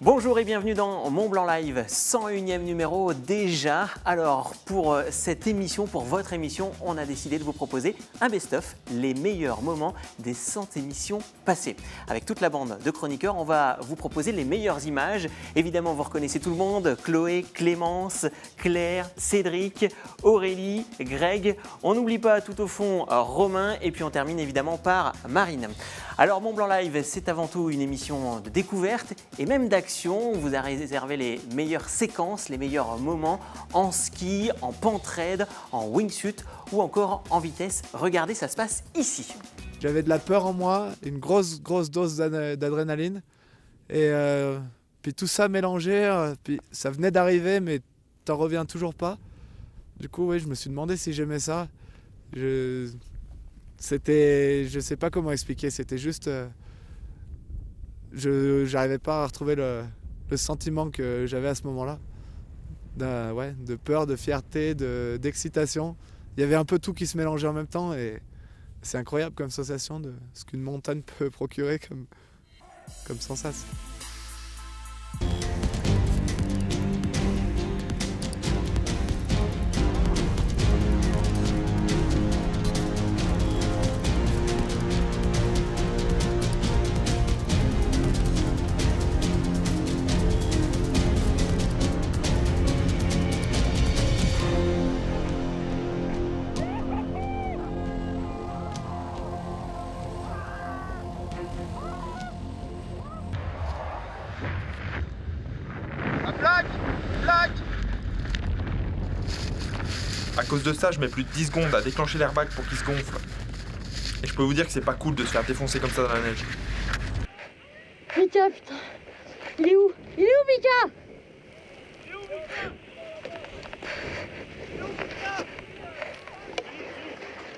Bonjour et bienvenue dans Mont Blanc Live, 101e numéro déjà. Alors pour cette émission, pour votre émission, on a décidé de vous proposer un best-of, les meilleurs moments des 100 émissions passées. Avec toute la bande de chroniqueurs, on va vous proposer les meilleures images. Évidemment, vous reconnaissez tout le monde, Chloé, Clémence, Claire, Cédric, Aurélie, Greg. On n'oublie pas tout au fond Romain et puis on termine évidemment par Marine. Alors Mont Blanc Live, c'est avant tout une émission de découverte et même d'action. On vous a réservé les meilleures séquences, les meilleurs moments en ski, en pente raide, en wingsuit ou encore en vitesse. Regardez, ça se passe ici. J'avais de la peur en moi, une grosse dose d'adrénaline. Et puis tout ça mélangé, puis ça venait d'arriver mais t'en reviens toujours pas. Du coup, oui, je me suis demandé si j'aimais ça. Je sais pas comment expliquer, c'était juste... je n'arrivais pas à retrouver le sentiment que j'avais à ce moment-là. De peur, de fierté, d'excitation. Il y avait un peu tout qui se mélangeait en même temps et c'est incroyable comme sensation de ce qu'une montagne peut procurer comme sensation. À cause de ça, je mets plus de 10 secondes à déclencher l'airbag pour qu'il se gonfle. Et je peux vous dire que c'est pas cool de se faire défoncer comme ça dans la neige. Mika, putain. Il est où? Il est où, Mika?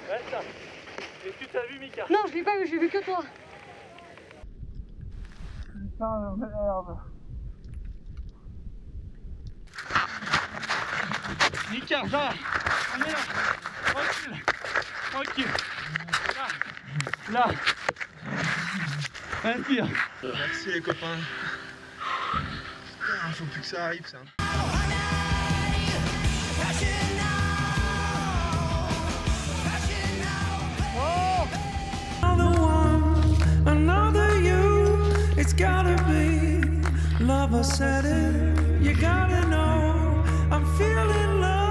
Reste. Est-ce que t'as vu Mika? Non, je l'ai pas vu, j'ai vu que toi. Putain, merde. Mika, là. On est là. Tranquille. Tranquille. Là. Respire. Merci les copains. Putain, faut plus que ça arrive ça. Another you, it's gotta be. Lover said it, you gotta know. I'm feeling love.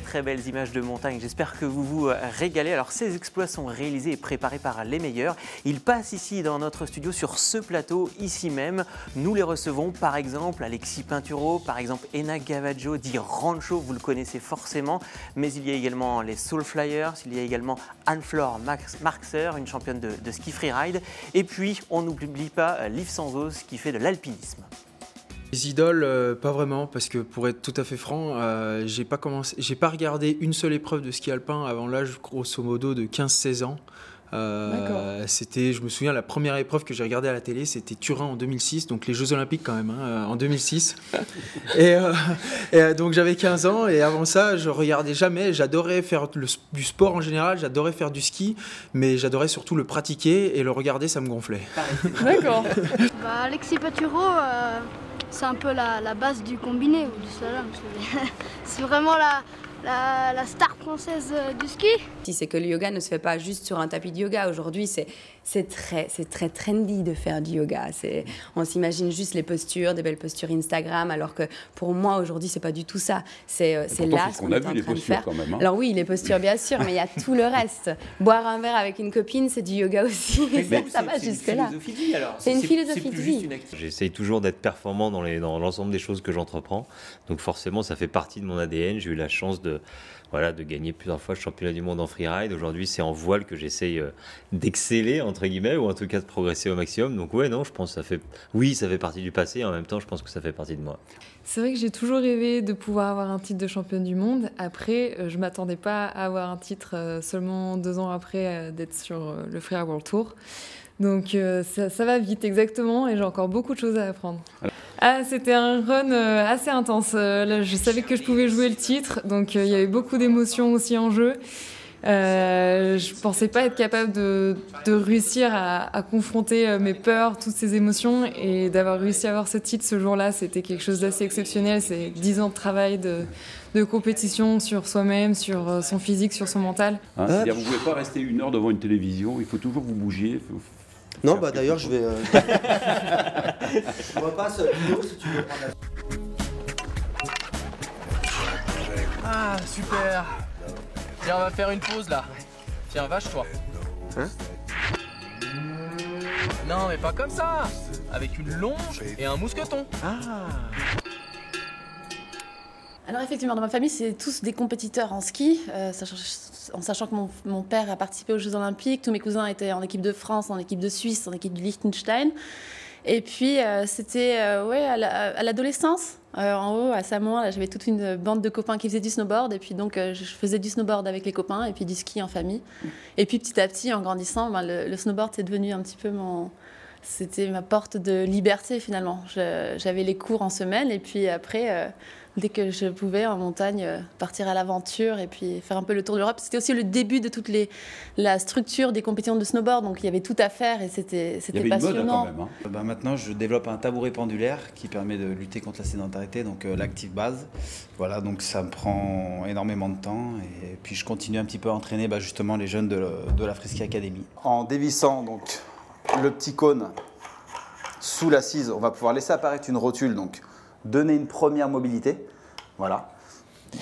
Très belles images de montagne, j'espère que vous vous régalez. Alors ces exploits sont réalisés et préparés par les meilleurs. Ils passent ici dans notre studio sur ce plateau, ici même. Nous les recevons par exemple Alexis Pinturo, par exemple Ena Gavaggio, dit Rancho, vous le connaissez forcément. Mais il y a également les Soul Flyers, il y a également Anne-Flore Marxer, une championne de ski freeride. Et puis on n'oublie pas Liv Sanzos qui fait de l'alpinisme. Les idoles, pas vraiment, parce que pour être tout à fait franc, j'ai pas regardé une seule épreuve de ski alpin avant l'âge grosso modo de 15-16 ans. Je me souviens, la première épreuve que j'ai regardée à la télé, c'était Turin en 2006, donc les Jeux Olympiques quand même, en 2006. et donc j'avais 15 ans et avant ça, je regardais jamais. J'adorais faire du sport en général, j'adorais faire du ski, mais j'adorais surtout le pratiquer et le regarder, ça me gonflait. D'accord. Alexis Pinturo, c'est un peu la base du combiné ou du slalom. C'est vraiment la star française du ski. Si c'est que le yoga ne se fait pas juste sur un tapis de yoga. Aujourd'hui, c'est très trendy de faire du yoga. On s'imagine juste les postures, des belles postures Instagram, alors que pour moi, aujourd'hui, c'est pas du tout ça. C'est là ce qu'on est en train de faire. Quand même, hein. Alors oui, les postures, bien sûr, mais il y a tout le reste. Boire un verre avec une copine, c'est du yoga aussi. Ça va jusque-là. C'est une philosophie de vie. J'essaye toujours d'être performant dans l'ensemble des choses que j'entreprends. Donc forcément, ça fait partie de mon ADN. J'ai eu la chance de gagner plusieurs fois le championnat du monde en freeride. Aujourd'hui, c'est en voile que j'essaye d'exceller, entre guillemets, ou en tout cas de progresser au maximum. Donc ouais, non, je pense que ça fait partie du passé, et en même temps, je pense que ça fait partie de moi. C'est vrai que j'ai toujours rêvé de pouvoir avoir un titre de championne du monde. Après, je m'attendais pas à avoir un titre seulement 2 ans après d'être sur le Free World Tour. Donc ça va vite, exactement, et j'ai encore beaucoup de choses à apprendre. Ah, c'était un run assez intense. Là, je savais que je pouvais jouer le titre, donc il y avait beaucoup d'émotions aussi en jeu. Je pensais pas être capable de réussir à confronter mes peurs, toutes ces émotions, et d'avoir réussi à avoir ce titre ce jour-là, c'était quelque chose d'assez exceptionnel. C'est 10 ans de travail de compétition sur soi-même, sur son physique, sur son mental. Hein, c'est-à-dire vous ne pouvez pas rester 1 heure devant une télévision, il faut toujours vous bouger. Non, bah d'ailleurs, je vais. On repasse vidéo si tu veux prendre la. Ah, super. Tiens, on va faire une pause là. Tiens, vache-toi. Hein? Non, mais pas comme ça. Avec une longe et un mousqueton. Ah. Alors effectivement, dans ma famille, c'est tous des compétiteurs en ski, en sachant que mon père a participé aux Jeux Olympiques, tous mes cousins étaient en équipe de France, en équipe de Suisse, en équipe du Liechtenstein. Et puis c'était à l'adolescence, en haut, à Samoa, j'avais toute une bande de copains qui faisaient du snowboard. Et puis donc je faisais du snowboard avec les copains et puis du ski en famille. Et puis petit à petit, en grandissant, le snowboard c'est devenu un petit peu c'était ma porte de liberté finalement. J'avais les cours en semaine et puis après, dès que je pouvais en montagne, partir à l'aventure et puis faire un peu le tour de l'Europe. C'était aussi le début de la structure des compétitions de snowboard, donc il y avait tout à faire et c'était passionnant. Une mode, quand même, hein. Maintenant, je développe un tabouret pendulaire qui permet de lutter contre la sédentarité, donc l'active base. Voilà, donc ça me prend énormément de temps et puis je continue un petit peu à entraîner justement les jeunes de la Freeski Academy. En dévissant donc le petit cône sous l'assise, on va pouvoir laisser apparaître une rotule, donc donner une première mobilité, voilà.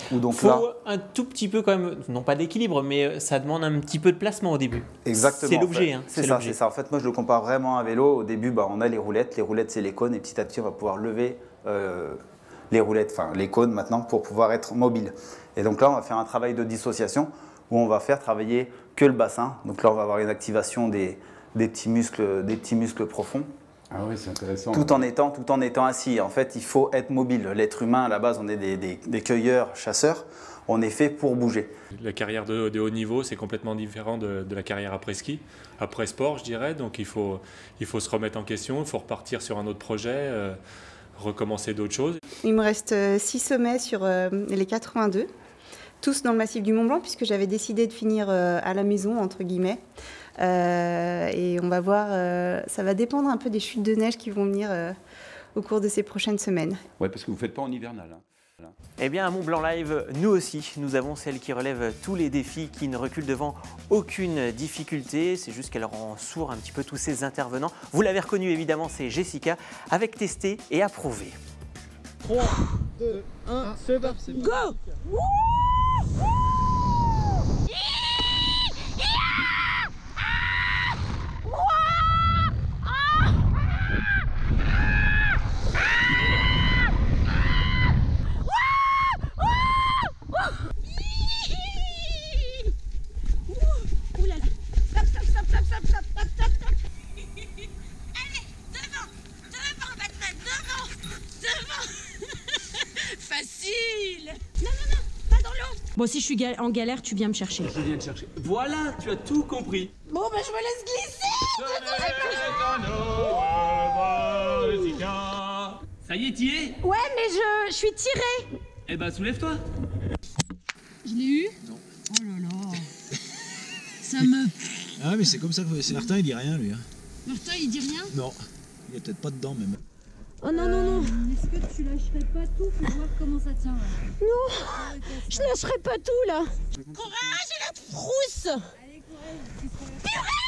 Donc faut un tout petit peu quand même, non pas d'équilibre, mais ça demande un petit peu de placement au début. Exactement. C'est l'objet. C'est ça. En fait, moi je le compare vraiment à un vélo. Au début, on a les roulettes. Les roulettes, c'est les cônes, et petit à petit, on va pouvoir lever les roulettes, enfin les cônes maintenant, pour pouvoir être mobile. Et donc là, on va faire un travail de dissociation où on va faire travailler que le bassin. Donc là, on va avoir une activation des petits muscles profonds. Ah oui, c'est intéressant. Tout en étant assis. En fait, il faut être mobile. L'être humain, à la base, on est des cueilleurs, chasseurs. On est fait pour bouger. La carrière de haut niveau, c'est complètement différent de la carrière après ski, après sport, je dirais. Donc il faut se remettre en question, il faut repartir sur un autre projet, recommencer d'autres choses. Il me reste 6 sommets sur les 82, tous dans le massif du Mont Blanc, puisque j'avais décidé de finir à la maison, entre guillemets. Et on va voir, ça va dépendre un peu des chutes de neige qui vont venir au cours de ces prochaines semaines. Oui, parce que vous ne faites pas en hivernal. Hein. Voilà. Eh bien, à Mont Blanc Live, nous aussi, nous avons celle qui relève tous les défis, qui ne recule devant aucune difficulté. C'est juste qu'elle rend sourd un petit peu tous ces intervenants. Vous l'avez reconnu, évidemment, c'est Jessica, avec Testé et Approuvé. 3, 2, 1, c'est parti. Go! Bon, si je suis en galère, tu viens me chercher. Je viens te chercher. Voilà, tu as tout compris. Bon, je me laisse glisser. Ça y est, t'y es? Ouais, mais je suis tirée. Eh ben, soulève-toi. Je l'ai eu? Non. Oh là là. Ça me... Ah, mais c'est comme ça que Martin, il dit rien, lui. Martin, il dit rien? Non, il est peut-être pas dedans, même. Oh non, non, non. Est-ce que tu lâcherais pas tout pour voir comment ça tient là? Non, je lâcherai pas tout là. Courage et la frousse. Allez, courage. Purée.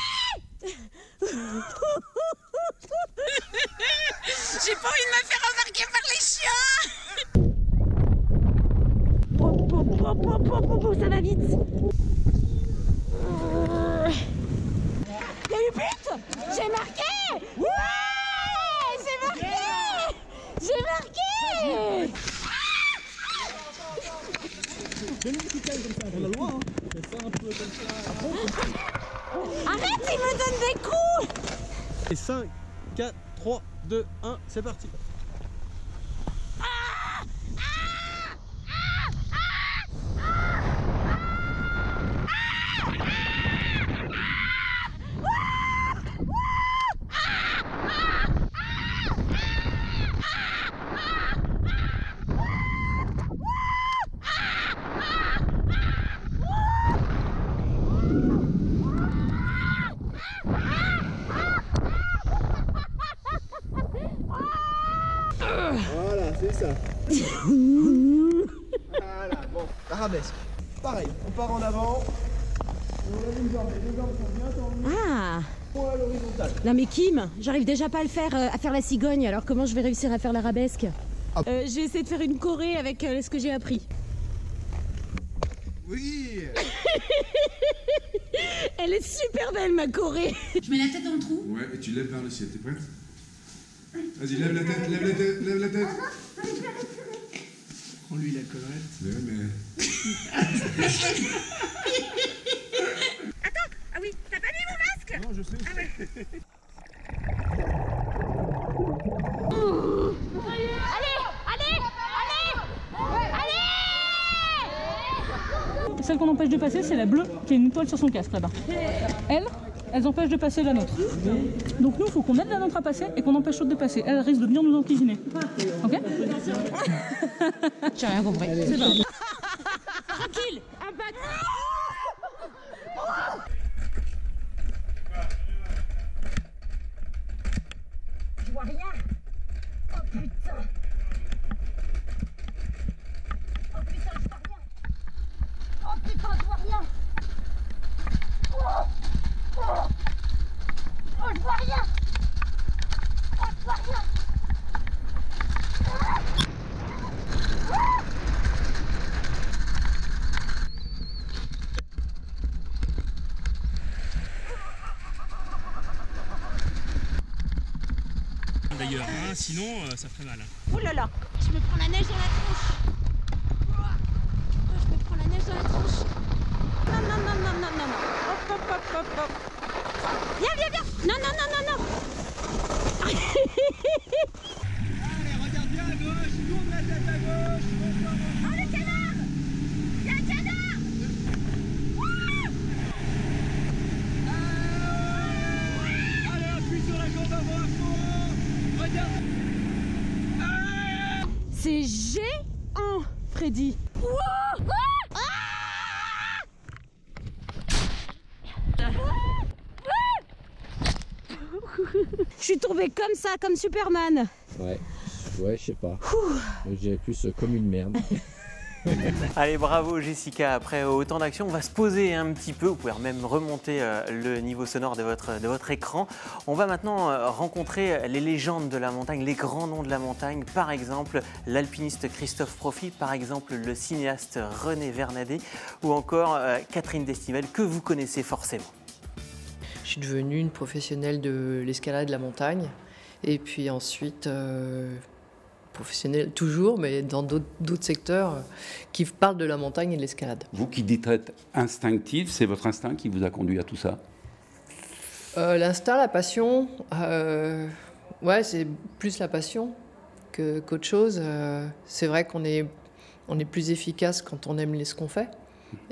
J'ai pas envie de me faire remarquer par les chiens. Ça va vite. Il y a eu but. J'ai marqué. Ouais, j'ai marqué. J'ai marqué. On a le droit, hein. Fais ça un peu comme ça. Arrête, il me donne des coups. Et 5, 4, 3, 2, 1, c'est parti. Voilà, c'est ça. Voilà, bon, arabesque. Pareil, on part en avant. On lève une jambe, les deux jambes sont bien tendues. Ah. Point à l'horizontale. Non mais Kim, j'arrive déjà pas à le faire, à faire la cigogne, alors comment je vais réussir à faire l'arabesque? J'ai essayé de faire une choré avec ce que j'ai appris. Oui. Elle est super belle ma choré. Je mets la tête dans le trou. Ouais, et tu lèves vers le ciel, t'es prête? Vas-y, lève la tête, lève la tête, lève la tête. Prends-lui la collerette. Ouais, mais... Attends, ah oui, t'as pas mis mon masque? Non, je sais. Ah ouais. Celle qu'on empêche de passer, c'est la bleue qui a une étoile sur son casque là-bas. Elles empêchent de passer la nôtre. Donc nous, il faut qu'on aide la nôtre à passer et qu'on empêche l'autre de passer. Elle risque de bien nous encuisiner. Ok? J'ai rien compris. C'est pas grave. Tranquille, un bat. Je vois rien. Oh putain. Oh putain, je vois rien. Oh putain, je vois rien. Oh, oh, oh je vois rien. Oh, je vois rien. D'ailleurs, hein, sinon ça ferait mal. Oh là là, je me prends la neige dans la tronche. Oh, je me prends la neige dans la tronche. Non, non, non, non, non, non, non. Hop, hop, hop, hop, hop. Viens, viens, viens. Non, non, non, non, non. Allez, regarde bien à gauche, tourne la tête à gauche. Oh, le canard. Il y a un canard. Allez, appuie sur la jambe avant à fond. Regarde. C'est géant, Freddy. Wow. Je suis tombée comme ça, comme Superman. Ouais, je sais pas. Je dirais plus comme une merde. Allez, bravo Jessica. Après autant d'actions, on va se poser un petit peu. Vous pouvez même remonter le niveau sonore de votre écran. On va maintenant rencontrer les légendes de la montagne, les grands noms de la montagne. Par exemple, l'alpiniste Christophe Profit, par exemple, le cinéaste René Vernadet ou encore Catherine Destivelle, que vous connaissez forcément. Je suis devenue une professionnelle de l'escalade de la montagne. Et puis ensuite... professionnelle toujours, mais dans d'autres secteurs qui parlent de la montagne et de l'escalade. Vous qui dites être instinctive, c'est votre instinct qui vous a conduit à tout ça? L'instinct, la passion, ouais, c'est plus la passion qu'autre chose. C'est vrai qu'on est plus efficace quand on aime ce qu'on fait.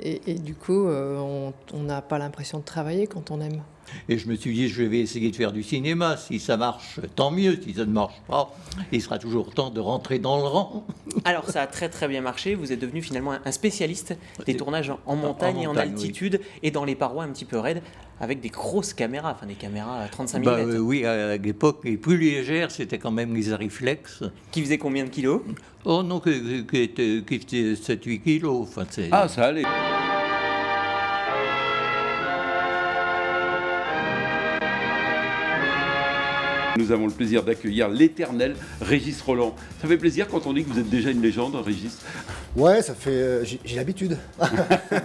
Et du coup, on n'a pas l'impression de travailler quand on aime. Et je me suis dit, je vais essayer de faire du cinéma. Si ça marche, tant mieux. Si ça ne marche pas, il sera toujours temps de rentrer dans le rang. Alors, ça a très très bien marché. Vous êtes devenu finalement un spécialiste des tournages en montagne et en altitude, oui. Et dans les parois un petit peu raides, avec des grosses caméras, enfin des caméras à 35 mm. Oui, à l'époque, les plus légères, c'était quand même les Arriflex. Qui faisaient combien de kilos? Oh non, qui faisait 7-8 kilos. Enfin, ah, ça allait. Nous avons le plaisir d'accueillir l'éternel Régis Roland. Ça fait plaisir quand on dit que vous êtes déjà une légende, Régis? Ouais, ça fait. J'ai l'habitude.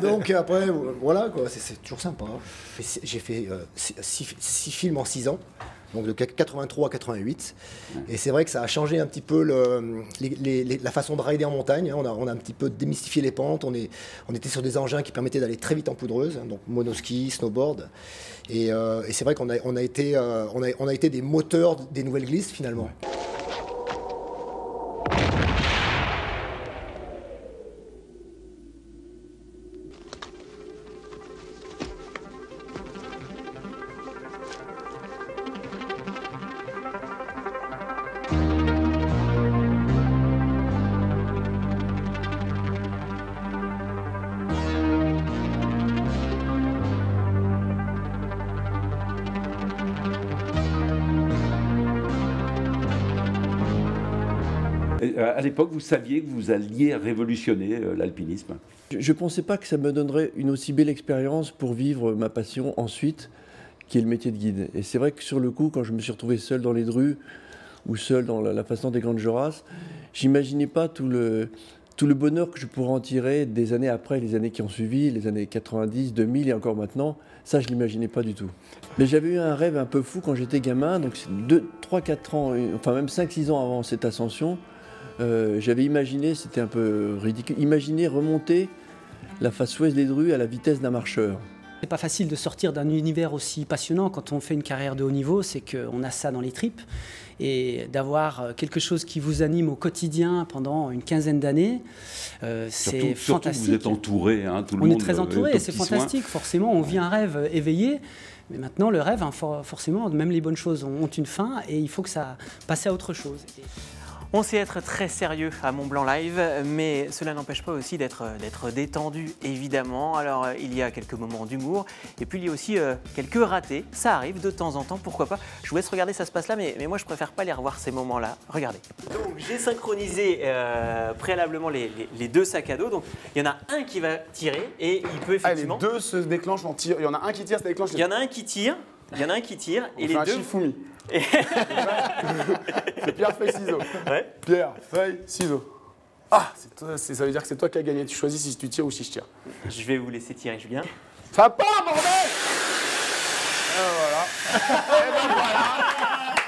Donc après, voilà, quoi, c'est toujours sympa. J'ai fait 6 films en 6 ans. donc de 83 à 88. Et c'est vrai que ça a changé un petit peu la façon de rider en montagne. On a un petit peu démystifié les pentes. On était sur des engins qui permettaient d'aller très vite en poudreuse, hein, donc monoski, snowboard. Et c'est vrai qu'on a été des moteurs des nouvelles glisses finalement. À l'époque, vous saviez que vous alliez révolutionner l'alpinisme? Je ne pensais pas que ça me donnerait une aussi belle expérience pour vivre ma passion ensuite, qui est le métier de guide. Et c'est vrai que sur le coup, quand je me suis retrouvé seul dans les drues ou seul dans la façon des Grandes Jorasses, j'imaginais pas tout le bonheur que je pourrais en tirer des années après, les années qui ont suivi, les années 90, 2000 et encore maintenant. Ça, je ne l'imaginais pas du tout. Mais j'avais eu un rêve un peu fou quand j'étais gamin, donc 3, 4 ans, enfin même 5, 6 ans avant cette ascension. J'avais imaginé, c'était un peu ridicule, imaginer remonter la face ouest des drues à la vitesse d'un marcheur. C'est pas facile de sortir d'un univers aussi passionnant quand on fait une carrière de haut niveau, c'est qu'on a ça dans les tripes. Et d'avoir quelque chose qui vous anime au quotidien pendant une quinzaine d'années, c'est fantastique. Surtout vous êtes entouré, hein, tout le monde. On est très entouré, c'est fantastique. Forcément, on vit un rêve éveillé. Mais maintenant, le rêve, hein, forcément, même les bonnes choses ont une fin et il faut que ça passe à autre chose. On sait être très sérieux à Mont-Blanc Live, mais cela n'empêche pas aussi d'être détendu, évidemment. Alors, il y a quelques moments d'humour, et puis il y a aussi quelques ratés. Ça arrive de temps en temps, pourquoi pas. Je vous laisse regarder, ça se passe là, mais moi, je préfère pas les revoir, ces moments-là. Regardez. Donc, j'ai synchronisé préalablement les deux sacs à dos. Donc, il y en a un qui va tirer, et il peut effectivement... les deux se déclenchent en tir. Il y en a un qui tire, ça déclenche. Il y en a un qui tire, et les deux... Shifumi. C'est pierre, feuille, ciseaux. Ouais. Pierre, feuille, ciseaux. Ah, ça veut dire que c'est toi qui as gagné. Tu choisis si tu tires ou si je tire. Je vais vous laisser tirer, Julien. Ça part, bordel! Et voilà. Et ben voilà.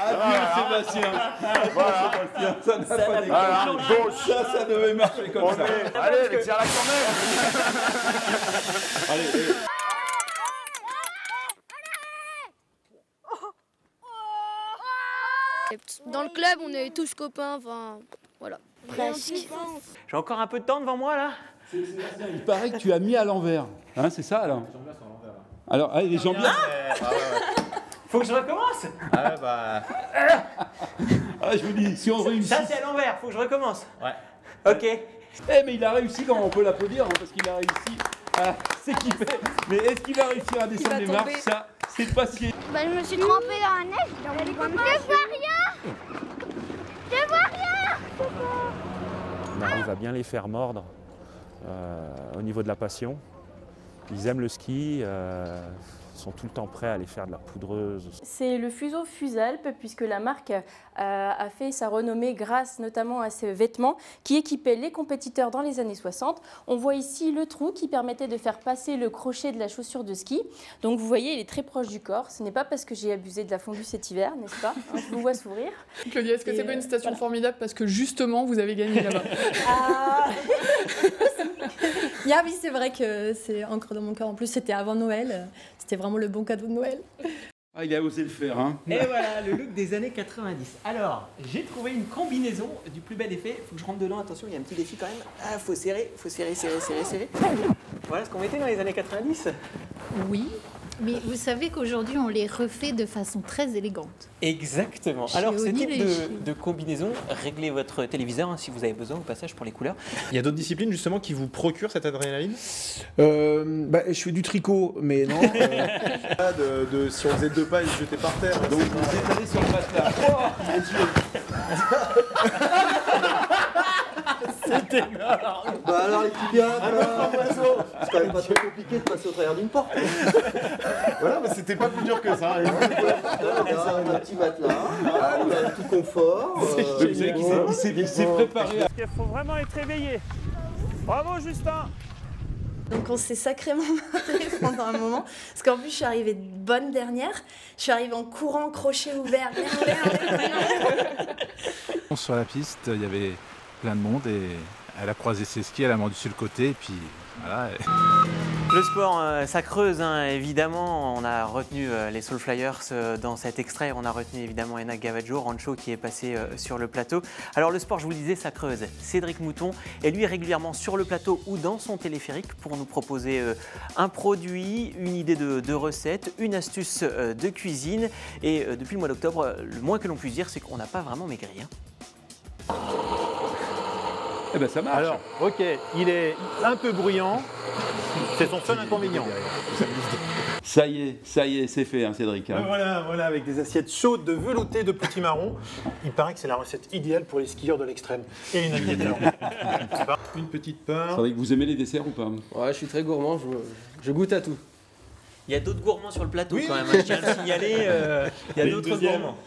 Adieu, Sébastien. Voilà. Sébastien, ça n'a pas déclenché. Ça devait marcher comme ça. Allez, tire la cornette. Allez. Dans le club, on est tous copains, enfin, voilà. Presque. J'ai encore un peu de temps devant moi, là. Il paraît que tu as mis à l'envers. Hein, c'est ça, alors? Alors, allez, les jambières. Faut que je recommence. Ah, bah... Ah, je vous dis, si on réussit... Ça, c'est à l'envers, faut que je recommence. Ouais. Ok. Eh, mais il a réussi, quand on peut l'applaudir, hein, parce qu'il a réussi à s'équiper. Mais est-ce qu'il va réussir à descendre les marches? Ça, c'est pas si... Bah, je me suis trempée dans la neige. Je vois rien. Je vois rien. On arrive à bien les faire mordre au niveau de la passion. Ils aiment le ski, sont tout le temps prêts à aller faire de la poudreuse. C'est le fuseau Fusalp, puisque la marque a fait sa renommée grâce notamment à ces vêtements qui équipaient les compétiteurs dans les années 60. On voit ici le trou qui permettait de faire passer le crochet de la chaussure de ski. Donc vous voyez, il est très proche du corps. Ce n'est pas parce que j'ai abusé de la fondue cet hiver, n'est-ce pas? Je vous vois sourire. Claudia, est-ce que c'est pas une station formidable parce que justement vous avez gagné là-bas? Oui, c'est vrai que c'est ancré dans mon cœur. En plus, c'était avant Noël. C'était vraiment le bon cadeau de Noël. Ah, il a osé le faire, hein. Et voilà, le look des années 90. Alors, j'ai trouvé une combinaison du plus bel effet. Faut que je rentre dedans, attention, il y a un petit défi quand même. Ah, faut serrer, serrer. Voilà ce qu'on mettait dans les années 90. Oui, mais vous savez qu'aujourd'hui, on les refait de façon très élégante. Exactement. Alors, ce type de combinaison, réglez votre téléviseur hein, si vous avez besoin au passage pour les couleurs. Il y a d'autres disciplines justement qui vous procurent cette adrénaline? Je fais du tricot, mais non. Si on faisait 2 pas et se jeter par terre. Donc vous étalez sur le matelas. Oh, mon Dieu. C'était énorme. Bah alors les petits gars, c'est quand même pas trop compliqué de passer au travers d'une porte. Voilà, mais c'était pas plus dur que ça. On a un petit matelas, on a tout confort. Il s'est préparé. Il faut vraiment être éveillé. Bravo Justin. Donc on s'est sacrément marré pendant un moment, parce qu'en plus je suis arrivée bonne dernière, je suis arrivée en courant, crochet ouvert. Sur la piste, il y avait plein de monde et elle a croisé ses skis, elle a mordu sur le côté et puis voilà. Le sport, ça creuse, hein, évidemment. On a retenu les Soul Flyers dans cet extrait. On a retenu évidemment Ena Gavaggio, Rancho qui est passé sur le plateau. Alors le sport, je vous le disais, ça creuse. Cédric Mouton est lui régulièrement sur le plateau ou dans son téléphérique pour nous proposer un produit, une idée de recette, une astuce de cuisine. Et depuis le mois d'octobre, le moins que l'on puisse dire, c'est qu'on n'a pas vraiment maigri. Hein. Eh ben ça marche. Alors, ok, il est un peu bruyant. C'est son seul inconvénient. Ça y est, c'est fait, hein, Cédric. Hein. Voilà, avec des assiettes chaudes de velouté de petits marrons. Il paraît que c'est la recette idéale pour les skieurs de l'extrême. Et une assiette une petite part. Cédric, vous aimez les desserts ou pas? Ouais, je suis très gourmand, je goûte à tout. Il y a d'autres gourmands sur le plateau quand même, je tiens à le signaler. Il y a d'autres gourmands.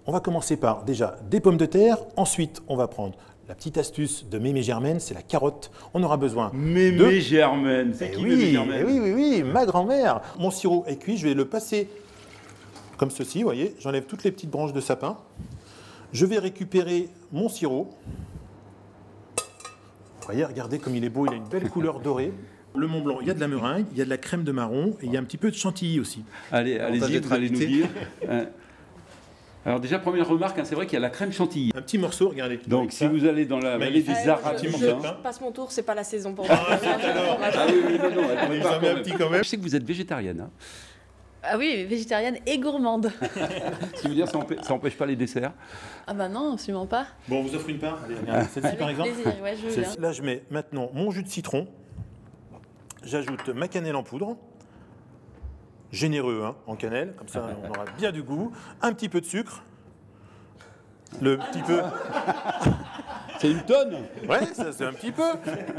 On va commencer par déjà des pommes de terre. Ensuite, on va prendre la petite astuce de Mémé Germaine, c'est la carotte. On aura besoin Mémé Germaine, c'est qui Mémé Germaine? Oui, ma grand-mère. Mon sirop est cuit, je vais le passer comme ceci, vous voyez. J'enlève toutes les petites branches de sapin. Je vais récupérer mon sirop. Vous voyez, regardez comme il est beau, il a une belle couleur dorée. Le Mont Blanc, il y a de la meringue, il y a de la crème de marron et il y a un petit peu de chantilly aussi. Allez-y, vous allez nous dire. Alors déjà, première remarque, hein, c'est vrai qu'il y a la crème chantilly. Un petit morceau, regardez. Donc si vous allez dans la vallée des Arabies... Je passe mon tour, c'est pas la saison pour moi. Ah oui, non, elle pas un petit quand même. Je sais que vous êtes végétarienne. Hein. Ah oui, végétarienne et gourmande. Ce qui veut dire ça n'empêche pas les desserts. Ah bah non, absolument pas. Bon, on vous offre une part. Allez, regardez, celle-ci par exemple. Plaisir, ouais, je veux bien. Là, je mets maintenant mon jus de citron. J'ajoute ma cannelle en poudre. Généreux hein, en cannelle, comme ça on aura bien du goût. Un petit peu de sucre. Le petit peu. C'est une tonne. Ouais, ça c'est un petit peu.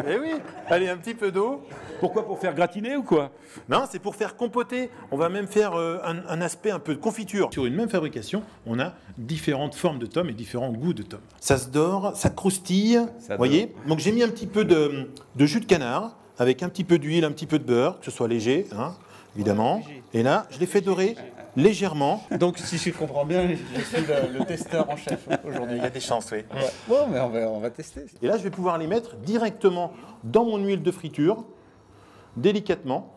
Eh oui. Allez, un petit peu d'eau. Pourquoi? Pour faire gratiner ou quoi? Non, c'est pour faire compoter. On va même faire un aspect un peu de confiture. Sur une même fabrication, on a différentes formes de tomes et différents goûts de tomes. Ça se dore, ça croustille. Vous voyez. Donc j'ai mis un petit peu de jus de canard avec un petit peu d'huile, un petit peu de beurre, que ce soit léger, hein, évidemment. Et là, je l'ai fait dorer légèrement. Donc, si je comprends bien, je suis le testeur en chef aujourd'hui. Il y a des chances, oui. Ouais. Bon, mais on va tester. Et là, je vais pouvoir les mettre directement dans mon huile de friture, délicatement.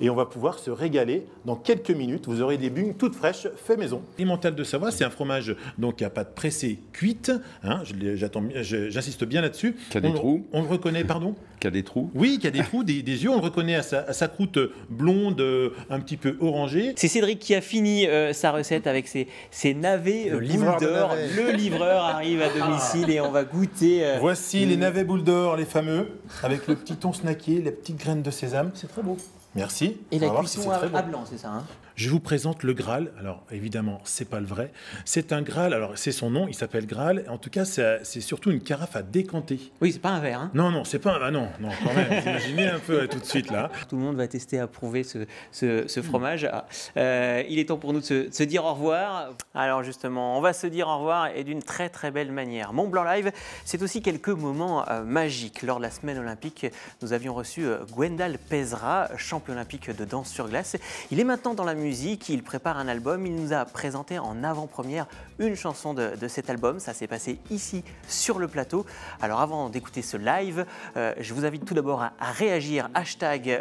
Et on va pouvoir se régaler dans quelques minutes. Vous aurez des bugnes toutes fraîches, fait maison. L'Emmental de Savoie, c'est un fromage donc à pâte pressée cuite. Hein, j'insiste bien là-dessus. Qui a des trous. On le reconnaît, pardon. Qui a des trous. Oui, qui a des trous, des yeux. On le reconnaît à sa croûte blonde, un petit peu orangée. C'est Cédric qui a fini sa recette avec ses navets boules d'or. Le livreur arrive à domicile et on va goûter. Voici les navets boules d'or, les fameux, avec le petit thon snacké, les petites graines de sésame. C'est très beau. Merci. Et la cuisson à blanc, c'est ça hein? Je vous présente le Graal. Alors, évidemment, c'est pas le vrai. C'est un Graal. Alors, c'est son nom. Il s'appelle Graal. En tout cas, c'est surtout une carafe à décanter. Oui, c'est pas un verre. Hein? Non, c'est pas un... Ah non, quand même. Vous imaginez un peu tout de suite, là. Tout le monde va tester, approuver ce fromage. Il est temps pour nous de se dire au revoir. Alors, justement, on va se dire au revoir et d'une très, très belle manière. Mont Blanc Live, c'est aussi quelques moments magiques. Lors de la semaine olympique, nous avions reçu Gwendal Pesra, champion olympique de danse sur glace. Il est maintenant dans la musique, il prépare un album, il nous a présenté en avant-première une chanson de cet album, ça s'est passé ici sur le plateau. Alors avant d'écouter ce live, je vous invite tout d'abord à réagir,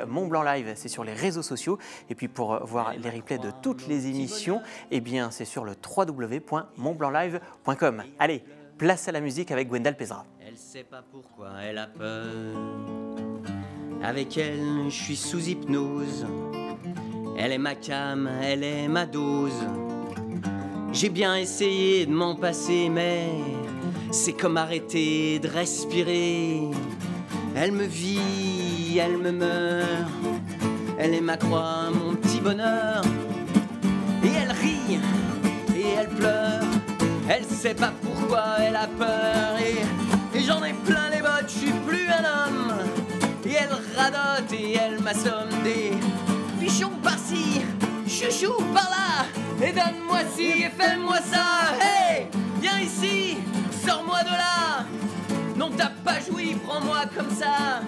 #MontBlancLive, c'est sur les réseaux sociaux, et puis pour voir les replays de toutes les émissions, eh bien c'est sur le www.montblanclive.com. Allez, place à la musique avec Gwendal Pesra. Elle sait pas pourquoi elle a peur. Avec elle, je suis sous hypnose. Elle est ma cam, elle est ma dose. J'ai bien essayé de m'en passer, mais c'est comme arrêter de respirer. Elle me vit, elle me meurt. Elle est ma croix, mon petit bonheur. Et elle rit, et elle pleure. Elle sait pas pourquoi elle a peur. Et j'en ai plein les bottes, je suis plus un homme. Et elle radote et elle m'assomme des pichons par-ci, chouchou par-là. Et donne-moi ci et fais-moi ça. Hey, viens ici, sors-moi de là. Non, t'as pas joui, prends-moi comme ça.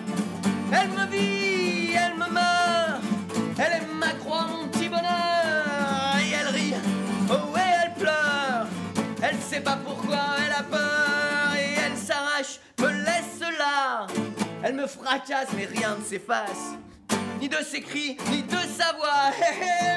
Elle me me fracasse mais rien ne s'efface, ni de ses cris, ni de sa voix. Hé hé,